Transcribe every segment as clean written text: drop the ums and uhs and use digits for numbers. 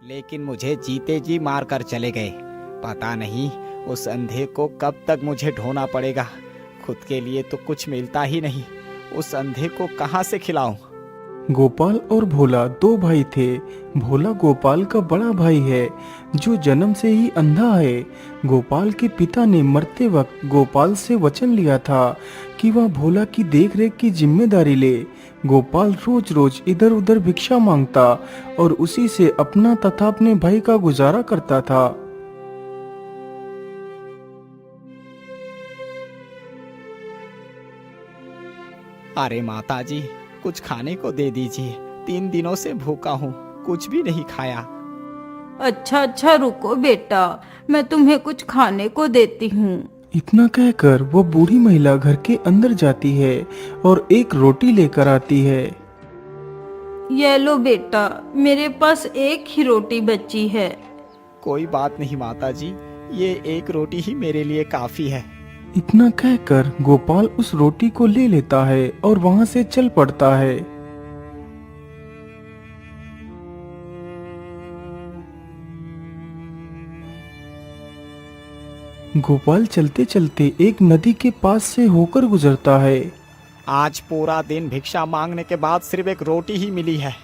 लेकिन मुझे जीते जी मार कर चले गए। पता नहीं उस अंधे को कब तक मुझे ढोना पड़ेगा। खुद के लिए तो कुछ मिलता ही नहीं, उस अंधे को कहाँ से खिलाऊं? गोपाल और भोला दो भाई थे। भोला गोपाल का बड़ा भाई है जो जन्म से ही अंधा है। गोपाल के पिता ने मरते वक्त गोपाल से वचन लिया था कि वह भोला की देखरेख की जिम्मेदारी ले। गोपाल रोज रोज इधर उधर भिक्षा मांगता और उसी से अपना तथा अपने भाई का गुजारा करता था। अरे माताजी, कुछ खाने को दे दीजिए। 3 दिनों से भूखा हूँ, कुछ भी नहीं खाया। अच्छा अच्छा रुको बेटा, मैं तुम्हें कुछ खाने को देती हूँ। इतना कहकर वो बूढ़ी महिला घर के अंदर जाती है और एक रोटी लेकर आती है। ये लो बेटा, मेरे पास एक ही रोटी बची है। कोई बात नहीं माताजी, ये एक रोटी ही मेरे लिए काफी है। इतना कहकर गोपाल उस रोटी को ले लेता है और वहां से चल पड़ता है। गोपाल चलते चलते एक नदी के पास से होकर गुजरता है। आज पूरा दिन भिक्षा मांगने के बाद सिर्फ एक रोटी ही मिली है।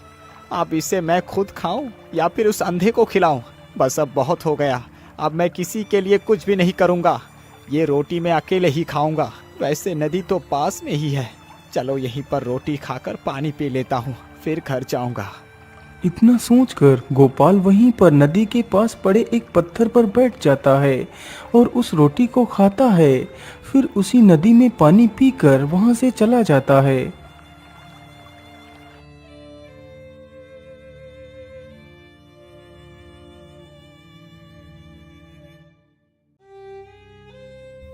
अब इसे मैं खुद खाऊं या फिर उस अंधे को खिलाऊं? बस अब बहुत हो गया। अब मैं किसी के लिए कुछ भी नहीं करूंगा। ये रोटी मैं अकेले ही खाऊंगा। वैसे नदी तो पास में ही है, चलो यहीं पर रोटी खाकर पानी पी लेता हूँ, फिर घर जाऊंगा। इतना सोचकर गोपाल वहीं पर नदी के पास पड़े एक पत्थर पर बैठ जाता है और उस रोटी को खाता है। फिर उसी नदी में पानी पीकर वहां से चला जाता है।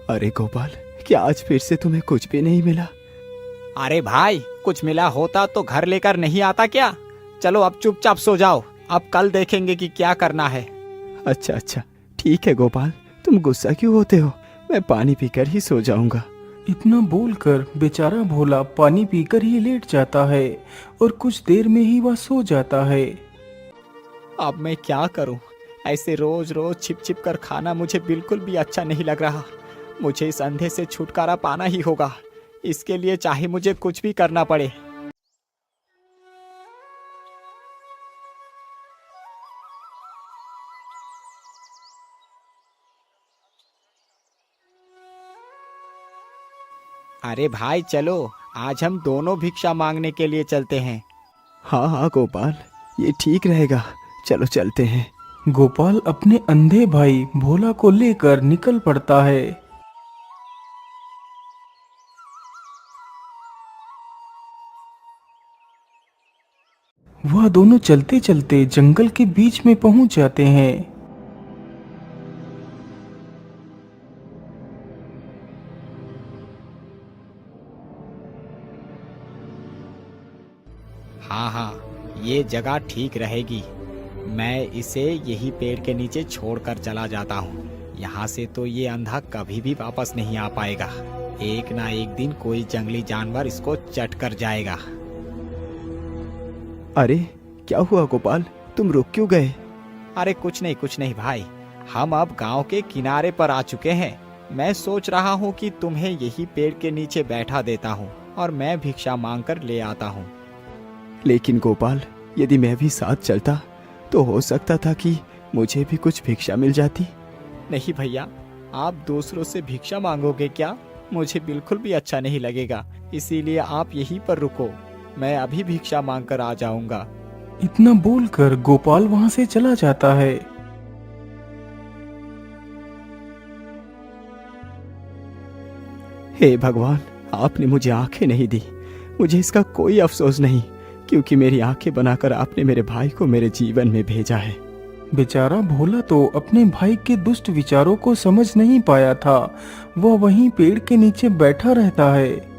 अरे गोपाल, क्या आज फिर से तुम्हें कुछ भी नहीं मिला? अरे भाई, कुछ मिला होता तो घर लेकर नहीं आता क्या? चलो अब चुपचाप सो जाओ, अब कल देखेंगे कि क्या करना है। अच्छा अच्छा, ठीक है गोपाल, तुम गुस्सा क्यों होते हो? मैं पानी पीकर ही सो जाऊंगा। इतना बोलकर बेचारा भोला पानी पीकर ही लेट जाता है और कुछ देर में ही वह सो जाता है। अब मैं क्या करूं? ऐसे रोज रोज छिप छिप कर खाना मुझे बिल्कुल भी अच्छा नहीं लग रहा। मुझे इस अंधे से छुटकारा पाना ही होगा। इसके लिए चाहे मुझे कुछ भी करना पड़े। अरे भाई चलो, आज हम दोनों भिक्षा मांगने के लिए चलते हैं। हाँ हाँ गोपाल, ये ठीक रहेगा, चलो चलते हैं। गोपाल अपने अंधे भाई भोला को लेकर निकल पड़ता है। वह दोनों चलते चलते जंगल के बीच में पहुंच जाते हैं। हाँ हाँ, ये जगह ठीक रहेगी। मैं इसे यही पेड़ के नीचे छोड़कर चला जाता हूँ। यहाँ से तो ये अंधा कभी भी वापस नहीं आ पाएगा। एक ना एक दिन कोई जंगली जानवर इसको चट कर जाएगा। अरे क्या हुआ गोपाल, तुम रुक क्यों गए? अरे कुछ नहीं भाई, हम अब गांव के किनारे पर आ चुके हैं। मैं सोच रहा हूँ कि तुम्हें यही पेड़ के नीचे बैठा देता हूँ और मैं भिक्षा मांग कर ले आता हूँ। लेकिन गोपाल, यदि मैं भी साथ चलता तो हो सकता था कि मुझे भी कुछ भिक्षा मिल जाती। नहीं भैया, आप दूसरों से भिक्षा मांगोगे क्या? मुझे बिल्कुल भी अच्छा नहीं लगेगा, इसीलिए आप यहीं पर रुको, मैं अभी भिक्षा मांग कर आ जाऊंगा। इतना बोलकर गोपाल वहां से चला जाता है। हे भगवान, आपने मुझे आंखें नहीं दी। मुझे इसका कोई अफसोस नहीं, क्योंकि मेरी आंखें बनाकर आपने मेरे भाई को मेरे जीवन में भेजा है। बेचारा भोला तो अपने भाई के दुष्ट विचारों को समझ नहीं पाया था। वह वहीं पेड़ के नीचे बैठा रहता है।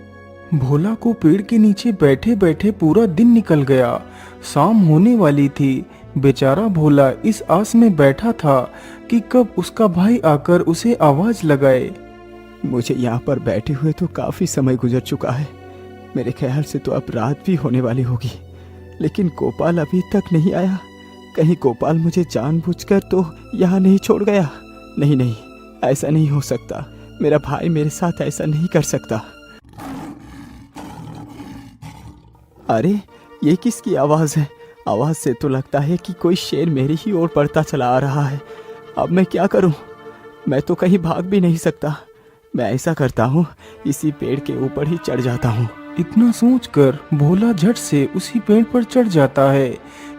भोला को पेड़ के नीचे बैठे बैठे पूरा दिन निकल गया। शाम होने वाली थी। बेचारा भोला इस आस में बैठा था कि कब उसका भाई आकर उसे आवाज लगाए। मुझे यहाँ पर बैठे हुए तो काफी समय गुजर चुका है। मेरे ख्याल से तो अब रात भी होने वाली होगी, लेकिन गोपाल अभी तक नहीं आया। कहीं गोपाल मुझे जानबूझकर तो यहाँ नहीं छोड़ गया। नहीं नहीं, ऐसा नहीं हो सकता। मेरा भाई मेरे साथ ऐसा नहीं कर सकता। अरे ये किसकी आवाज है? आवाज से तो लगता है कि कोई शेर मेरी ही ओर बढ़ता चला आ रहा है। अब मैं क्या करूं? मैं तो कहीं भाग भी नहीं सकता। मैं ऐसा करता हूं, इसी पेड़ के ऊपर ही चढ़ जाता हूं। इतना सोचकर भोला झट से उसी पेड़ पर चढ़ जाता है।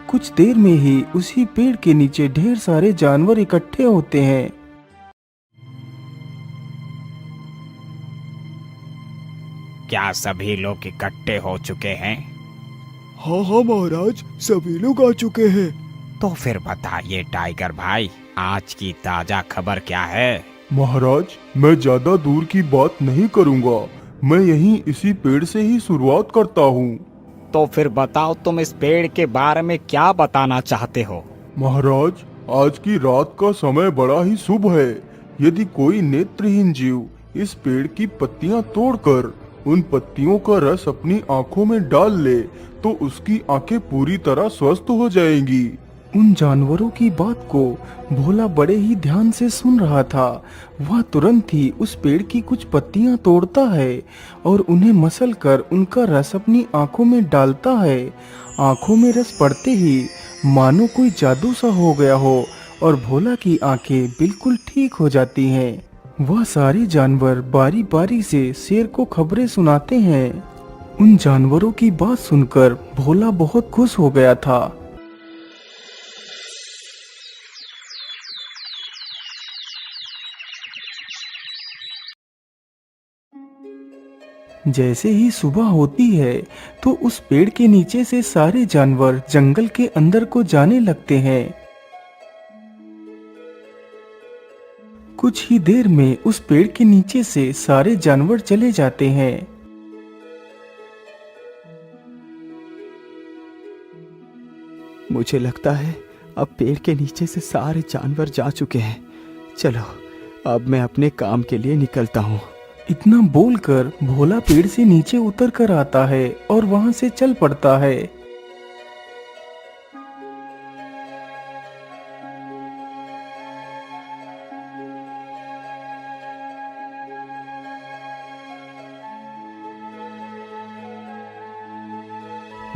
कुछ देर में ही उसी पेड़ के नीचे ढेर सारे जानवर इकट्ठे होते हैं। क्या सभी लोग इकट्ठे हो चुके हैं? हाँ हाँ महाराज, सभी लोग आ चुके हैं। तो फिर बताइए टाइगर भाई, आज की ताजा खबर क्या है? महाराज, मैं ज्यादा दूर की बात नहीं करूंगा। मैं यहीं इसी पेड़ से ही शुरुआत करता हूँ। तो फिर बताओ, तुम इस पेड़ के बारे में क्या बताना चाहते हो? महाराज, आज की रात का समय बड़ा ही शुभ है। यदि कोई नेत्रहीन जीव इस पेड़ की पत्तियां तोड़कर उन पत्तियों का रस अपनी आंखों में डाल ले तो उसकी आंखें पूरी तरह स्वस्थ हो जाएंगी। उन जानवरों की बात को भोला बड़े ही ध्यान से सुन रहा था। वह तुरंत ही उस पेड़ की कुछ पत्तियां तोड़ता है और उन्हें मसल कर उनका रस अपनी आंखों में डालता है। आंखों में रस पड़ते ही मानो कोई जादू सा हो गया हो और भोला की आंखें बिल्कुल ठीक हो जाती हैं। वह सारे जानवर बारी बारी से शेर को खबरें सुनाते हैं। उन जानवरों की बात सुनकर भोला बहुत खुश हो गया था। जैसे ही सुबह होती है तो उस पेड़ के नीचे से सारे जानवर जंगल के अंदर को जाने लगते हैं। कुछ ही देर में उस पेड़ के नीचे से सारे जानवर चले जाते हैं। मुझे लगता है अब पेड़ के नीचे से सारे जानवर जा चुके हैं। चलो, अब मैं अपने काम के लिए निकलता हूँ। इतना बोलकर भोला पेड़ से नीचे उतर कर आता है और वहां से चल पड़ता है।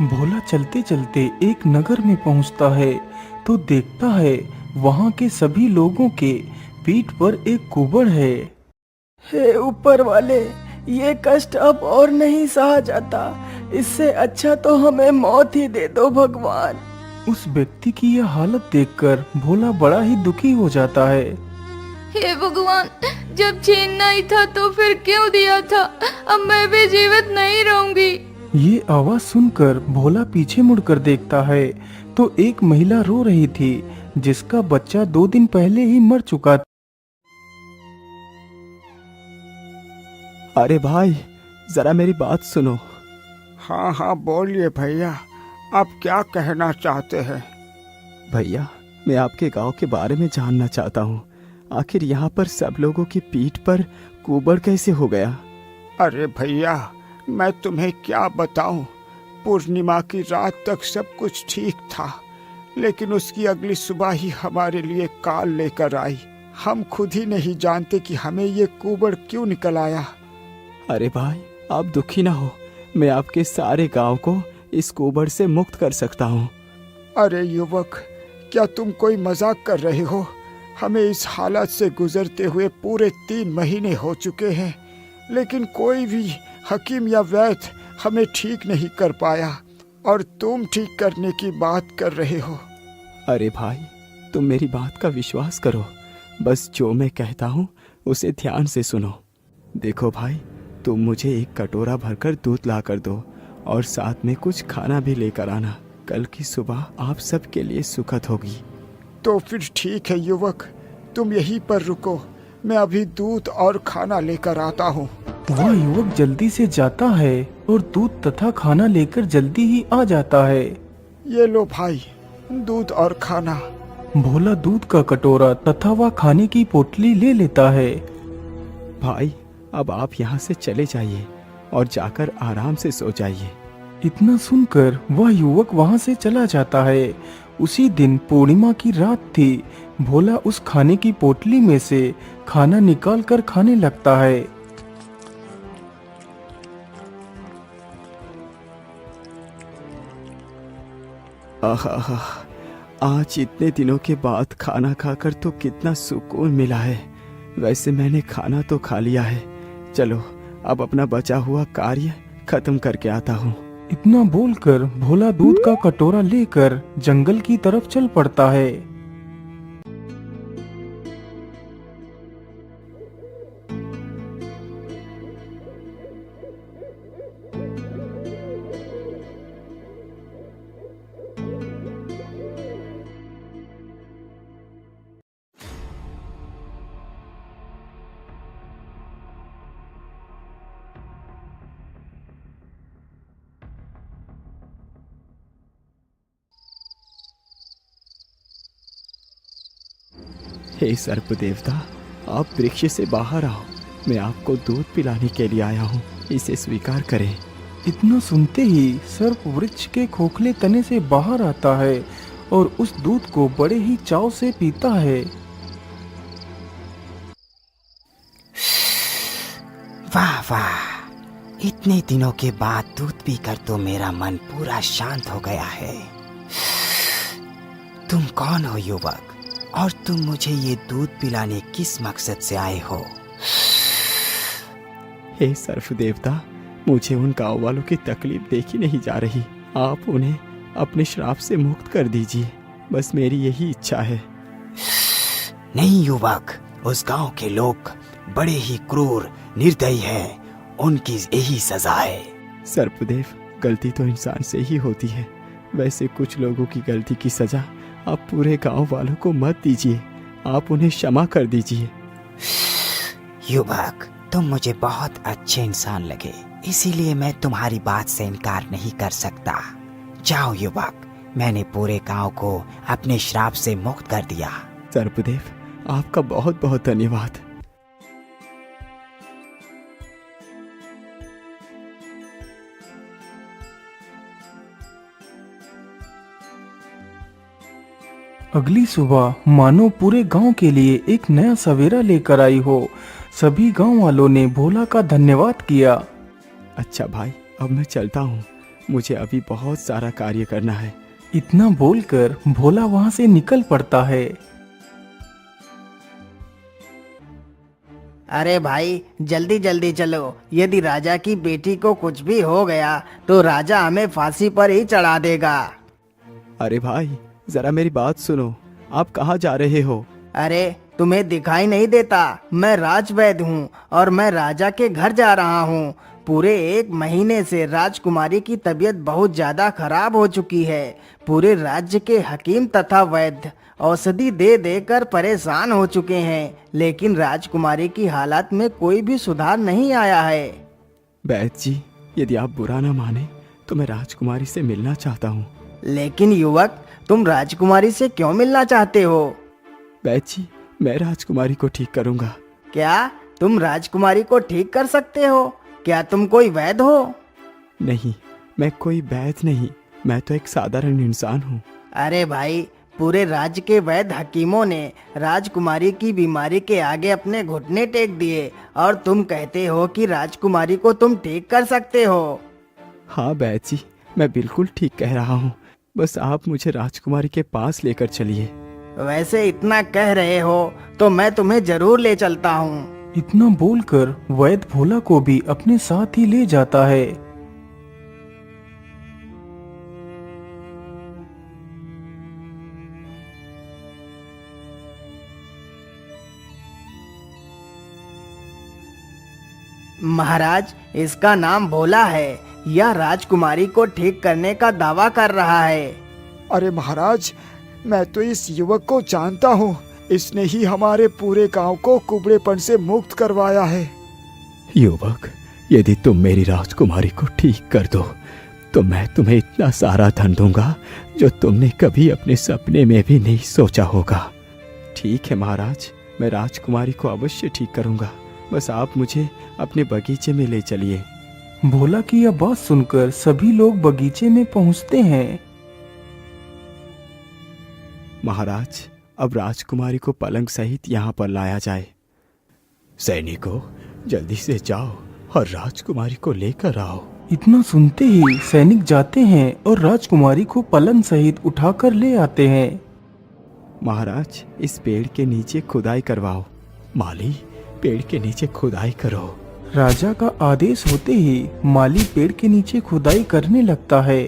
भोला चलते चलते एक नगर में पहुंचता है तो देखता है वहां के सभी लोगों के पीठ पर एक कुबड़ है। हे ऊपर वाले, ये कष्ट अब और नहीं सहा जाता। इससे अच्छा तो हमें मौत ही दे दो भगवान। उस व्यक्ति की यह हालत देखकर भोला बड़ा ही दुखी हो जाता है। हे भगवान, जब छीनना ही था तो फिर क्यों दिया था? अब मैं भी जीवित नहीं रहूंगी। ये आवाज सुनकर भोला पीछे मुड़कर देखता है तो एक महिला रो रही थी जिसका बच्चा 2 दिन पहले ही मर चुका था। अरे भाई, जरा मेरी बात सुनो। हाँ हाँ, बोलिए भैया, आप क्या कहना चाहते हैं? भैया, मैं आपके गांव के बारे में जानना चाहता हूँ। आखिर यहाँ पर सब लोगों की पीठ पर कुबड़ कैसे हो गया? अरे भैया, मैं तुम्हें क्या बताऊं। पूर्णिमा की रात तक सब कुछ ठीक था, लेकिन उसकी अगली सुबह ही हमारे लिए काल लेकर आई। हम खुद ही नहीं जानते कि हमें ये कुबड़ क्यों निकल आया। अरे भाई, आप दुखी ना हो। मैं आपके सारे गांव को इस कुबड़ से मुक्त कर सकता हूँ। अरे युवक, क्या तुम कोई मजाक कर रहे हो? हमें इस हालत से गुजरते हुए पूरे 3 महीने हो चुके हैं, लेकिन कोई भी हकीम या वैद्य हमें ठीक नहीं कर पाया, और तुम ठीक करने की बात कर रहे हो। अरे भाई, तुम मेरी बात का विश्वास करो। बस जो मैं कहता हूँ उसे ध्यान से सुनो। देखो भाई, तुम मुझे एक कटोरा भरकर दूध ला कर दो और साथ में कुछ खाना भी लेकर आना। कल की सुबह आप सबके लिए सुखद होगी। तो फिर ठीक है युवक, तुम यहीं पर रुको, मैं अभी दूध और खाना लेकर आता हूँ। वह युवक जल्दी से जाता है और दूध तथा खाना लेकर जल्दी ही आ जाता है। ये लो भाई, दूध और खाना। भोला दूध का कटोरा तथा वह खाने की पोटली ले लेता है। भाई, अब आप यहाँ से चले जाइए और जाकर आराम से सो जाइए। इतना सुनकर वह युवक वहां से चला जाता है उसी दिन पूर्णिमा की रात थी। भोला उस खाने की पोटली में से खाना निकाल कर खाने लगता है। आहा, आज इतने दिनों के बाद खाना खाकर तो कितना सुकून मिला है। वैसे मैंने खाना तो खा लिया है, चलो अब अपना बचा हुआ कार्य खत्म करके आता हूँ। इतना बोलकर भोला दूध का कटोरा लेकर जंगल की तरफ चल पड़ता है। हे सर्प देवता, आप वृक्ष से बाहर आओ। मैं आपको दूध पिलाने के लिए आया हूँ, इसे स्वीकार करें। इतना सुनते ही सर्प वृक्ष के खोखले तने से बाहर आता है और उस दूध को बड़े ही चाव से पीता है। वाह वाह, इतने दिनों के बाद दूध पीकर तो मेरा मन पूरा शांत हो गया है। तुम कौन हो युवक, और तुम मुझे ये दूध पिलाने किस मकसद से आए हो? हे सर्प देवता, मुझे उन गांव वालों की तकलीफ देखी नहीं जा रही। आप उन्हें अपने श्राप से मुक्त कर दीजिए, बस मेरी यही इच्छा है। नहीं युवक, उस गांव के लोग बड़े ही क्रूर निर्दयी हैं, उनकी यही सजा है। सर्पदेव, गलती तो इंसान से ही होती है। वैसे कुछ लोगों की गलती की सजा आप पूरे गांव वालों को मत दीजिए, आप उन्हें क्षमा कर दीजिए। युवक, तुम मुझे बहुत अच्छे इंसान लगे, इसीलिए मैं तुम्हारी बात से इनकार नहीं कर सकता। जाओ युवक, मैंने पूरे गांव को अपने श्राप से मुक्त कर दिया। सर्पदेव, आपका बहुत बहुत धन्यवाद। अगली सुबह मानो पूरे गांव के लिए एक नया सवेरा लेकर आई हो। सभी गांव वालों ने भोला का धन्यवाद किया। अच्छा भाई, अब मैं चलता हूँ, मुझे अभी बहुत सारा कार्य करना है। इतना बोलकर भोला वहां से निकल पड़ता है। अरे भाई, जल्दी जल्दी चलो, यदि राजा की बेटी को कुछ भी हो गया तो राजा हमें फांसी पर ही चढ़ा देगा। अरे भाई, जरा मेरी बात सुनो, आप कहाँ जा रहे हो? अरे तुम्हें दिखाई नहीं देता, मैं राजवैद्य हूँ और मैं राजा के घर जा रहा हूँ। पूरे 1 महीने से राजकुमारी की तबीयत बहुत ज्यादा खराब हो चुकी है। पूरे राज्य के हकीम तथा वैद्य औषधि दे देकर परेशान हो चुके हैं, लेकिन राजकुमारी की हालत में कोई भी सुधार नहीं आया है। वैद्य जी, यदि आप बुरा ना माने तो मैं राजकुमारी से मिलना चाहता हूँ। लेकिन युवक, तुम राजकुमारी से क्यों मिलना चाहते हो? वैद्य जी, मैं राजकुमारी को ठीक करूँगा। क्या तुम राजकुमारी को ठीक कर सकते हो? क्या तुम कोई वैद्य हो? नहीं, मैं कोई वैद्य नहीं, मैं तो एक साधारण इंसान हूँ। अरे भाई, पूरे राज्य के वैद्य हकीमों ने राजकुमारी की बीमारी के आगे अपने घुटने टेक दिए और तुम कहते हो कि राजकुमारी को तुम ठीक कर सकते हो। हाँ वैद्य जी, मैं बिल्कुल ठीक कह रहा हूँ, बस आप मुझे राजकुमारी के पास लेकर चलिए। वैसे इतना कह रहे हो तो मैं तुम्हें जरूर ले चलता हूँ। इतना बोलकर वैद्य भोला को भी अपने साथ ही ले जाता है। महाराज, इसका नाम भोला है। यह राजकुमारी को ठीक करने का दावा कर रहा है। अरे महाराज, मैं तो इस युवक को जानता हूँ, इसने ही हमारे पूरे गांव को कुबड़ेपन से मुक्त करवाया है। युवक, यदि तुम मेरी राजकुमारी को ठीक कर दो तो मैं तुम्हें इतना सारा धन दूंगा जो तुमने कभी अपने सपने में भी नहीं सोचा होगा। ठीक है महाराज, मैं राजकुमारी को अवश्य ठीक करूंगा, बस आप मुझे अपने बगीचे में ले चलिए। भोला की यह बात सुनकर सभी लोग बगीचे में पहुंचते हैं। महाराज, अब राजकुमारी को पलंग सहित यहाँ पर लाया जाए। सैनिकों, जल्दी से जाओ और राजकुमारी को लेकर आओ। इतना सुनते ही सैनिक जाते हैं और राजकुमारी को पलंग सहित उठाकर ले आते हैं। महाराज, इस पेड़ के नीचे खुदाई करवाओ। माली, पेड़ के नीचे खुदाई करो। राजा का आदेश होते ही माली पेड़ के नीचे खुदाई करने लगता है।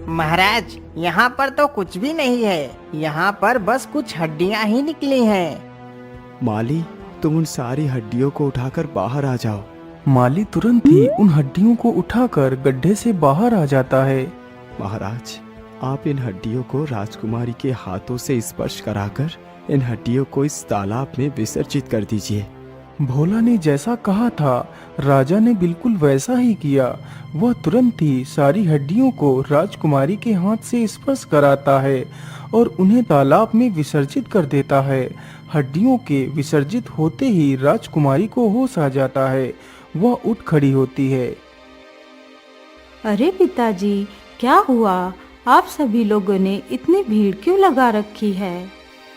महाराज, यहाँ पर तो कुछ भी नहीं है। यहाँ पर बस कुछ हड्डियाँ ही निकली हैं। माली, तुम उन सारी हड्डियों को उठाकर बाहर आ जाओ। माली तुरंत ही उन हड्डियों को उठाकर गड्ढे से बाहर आ जाता है। महाराज, आप इन हड्डियों को राजकुमारी के हाथों से स्पर्श कराकर इन हड्डियों को इस तालाब में विसर्जित कर दीजिए। भोला ने जैसा कहा था, राजा ने बिल्कुल वैसा ही किया। वह तुरंत ही सारी हड्डियों को राजकुमारी के हाथ से स्पर्श कराता है और उन्हें तालाब में विसर्जित कर देता है। हड्डियों के विसर्जित होते ही राजकुमारी को होश आ जाता है। वह उठ खड़ी होती है। अरे पिताजी, क्या हुआ? आप सभी लोगों ने इतनी भीड़ क्यों लगा रखी है?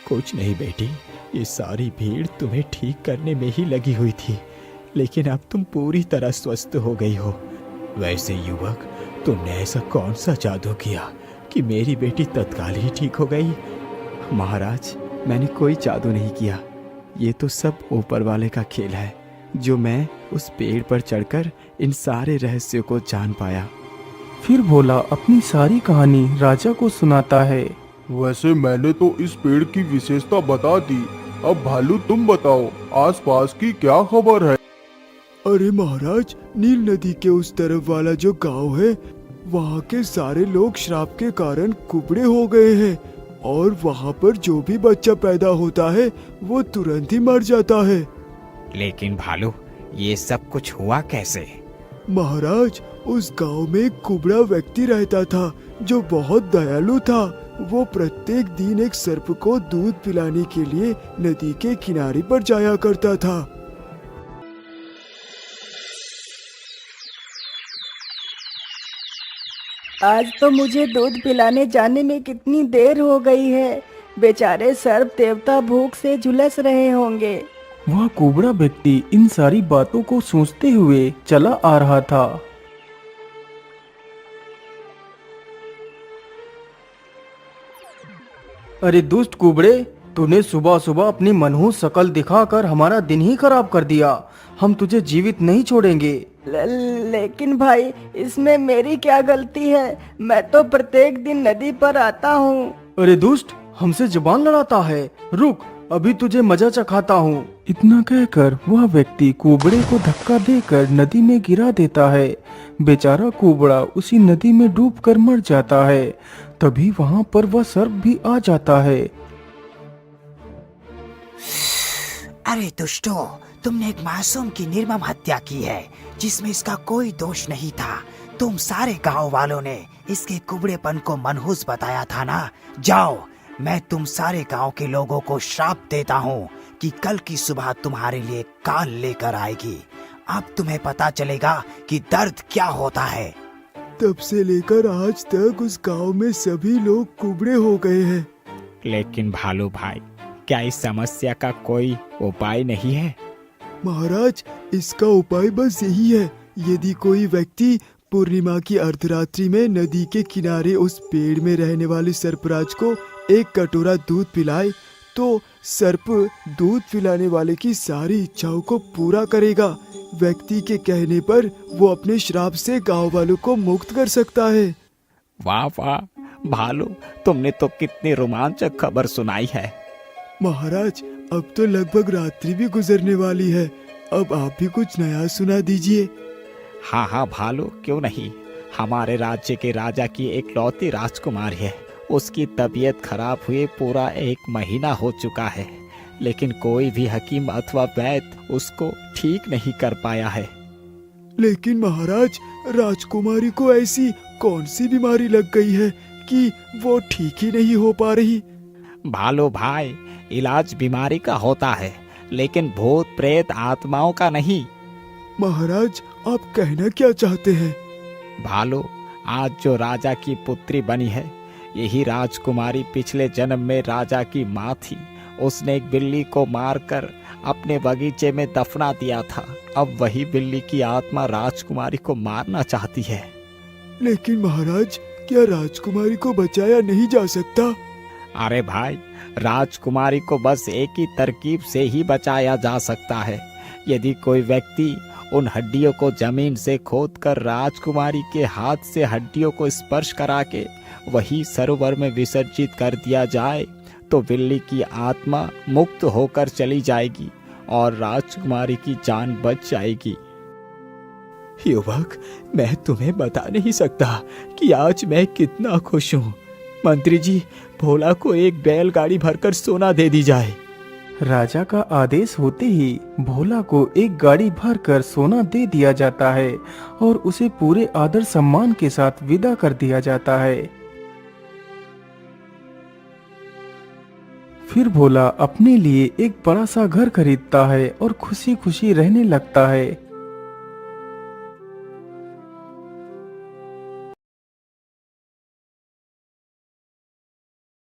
कुछ नहीं बेटी, ये सारी भीड़ तुम्हें ठीक करने में ही लगी हुई थी, लेकिन अब तुम पूरी तरह स्वस्थ हो गई हो। वैसे युवक, तुमने ऐसा कौन सा जादू किया कि मेरी बेटी तत्काल ही ठीक हो गई? महाराज, मैंने कोई जादू नहीं किया। ये तो सब ऊपर वाले का खेल है, जो मैं उस पेड़ पर चढ़कर इन सारे रहस्यों को जान पाया। फिर भोला अपनी सारी कहानी राजा को सुनाता है। वैसे मैंने तो इस पेड़ की विशेषता बता दी। अब भालू, तुम बताओ, आसपास की क्या खबर है? अरे महाराज, नील नदी के उस तरफ वाला जो गांव है, वहाँ के सारे लोग श्राप के कारण कुबड़े हो गए हैं और वहाँ पर जो भी बच्चा पैदा होता है वो तुरंत ही मर जाता है। लेकिन भालू, ये सब कुछ हुआ कैसे? महाराज, उस गांव में एक कुबड़ा व्यक्ति रहता था जो बहुत दयालु था। वो प्रत्येक दिन एक सर्प को दूध पिलाने के लिए नदी के किनारे पर जाया करता था। आज तो मुझे दूध पिलाने जाने में कितनी देर हो गई है। बेचारे सर्प देवता भूख से झुलस रहे होंगे। वह कुबड़ा व्यक्ति इन सारी बातों को सोचते हुए चला आ रहा था। अरे दुष्ट कुबड़े, तूने सुबह सुबह अपनी मनहूस शकल दिखाकर हमारा दिन ही खराब कर दिया। हम तुझे जीवित नहीं छोड़ेंगे। लेकिन भाई, इसमें मेरी क्या गलती है? मैं तो प्रत्येक दिन नदी पर आता हूँ। अरे दुष्ट, हमसे जुबान लड़ाता है। रुक, अभी तुझे मजा चखाता हूँ। इतना कहकर वह व्यक्ति कुबड़े को धक्का देकर नदी में गिरा देता है। बेचारा कुबड़ा उसी नदी में डूबकर मर जाता है। तभी वहाँ पर वह सर्प भी आ जाता है। अरे दुष्टों, तुमने एक मासूम की निर्मम हत्या की है जिसमें इसका कोई दोष नहीं था। तुम सारे गांव वालों ने इसके कुबड़ेपन को मनहूस बताया था ना। जाओ, मैं तुम सारे गांव के लोगों को श्राप देता हूँ कि कल की सुबह तुम्हारे लिए काल लेकर आएगी। अब तुम्हें पता चलेगा कि दर्द क्या होता है। तब से लेकर आज तक उस गांव में सभी लोग कुबड़े हो गए हैं। लेकिन भालू भाई, क्या इस समस्या का कोई उपाय नहीं है? महाराज, इसका उपाय बस यही है। यदि कोई व्यक्ति पूर्णिमा की अर्धरात्रि में नदी के किनारे उस पेड़ में रहने वाले सर्पराज को एक कटोरा दूध पिलाए, तो सर्प दूध पिलाने वाले की सारी इच्छाओं को पूरा करेगा। व्यक्ति के कहने पर वो अपने श्राप से गांव वालों को मुक्त कर सकता है। वाह वाह भालू, तुमने तो कितनी रोमांचक खबर सुनाई है। महाराज, अब तो लगभग रात्रि भी गुजरने वाली है। अब आप भी कुछ नया सुना दीजिए। हाँ हाँ भालू, क्यों नहीं। हमारे राज्य के राजा की एक लौती राजकुमारी है। उसकी तबीयत खराब हुए पूरा 1 महीना हो चुका है, लेकिन कोई भी हकीम अथवा वैद्य उसको ठीक नहीं कर पाया है। लेकिन महाराज, राजकुमारी को ऐसी कौन सी बीमारी लग गई है कि वो ठीक ही नहीं हो पा रही? भालू भाई, इलाज बीमारी का होता है, लेकिन भूत प्रेत आत्माओं का नहीं। महाराज, आप कहना क्या चाहते हैं? भालू, आज जो राजा की पुत्री बनी है, यही राजकुमारी पिछले जन्म में राजा की माँ थी। उसने एक बिल्ली को मारकर अपने बगीचे में दफना दिया था। अब वही बिल्ली की आत्मा राजकुमारी को मारना चाहती है। लेकिन महाराज, क्या राजकुमारी को बचाया नहीं जा सकता? अरे भाई, राजकुमारी को बस एक ही तरकीब से ही बचाया जा सकता है। यदि कोई व्यक्ति उन हड्डियों को जमीन से खोदकर राजकुमारी के हाथ से हड्डियों को स्पर्श करा के वही सरोवर में विसर्जित कर दिया जाए, तो बिल्ली की आत्मा मुक्त होकर चली जाएगी और राजकुमारी की जान बच जाएगी। युवक, मैं तुम्हें बता नहीं सकता कि आज मैं कितना खुश हूँ। मंत्री जी, भोला को एक बैलगाड़ी भरकर सोना दे दी जाए। राजा का आदेश होते ही भोला को एक गाड़ी भरकर सोना दे दिया जाता है और उसे पूरे आदर सम्मान के साथ विदा कर दिया जाता है। फिर भोला अपने लिए एक बड़ा सा घर खरीदता है और खुशी खुशी रहने लगता है।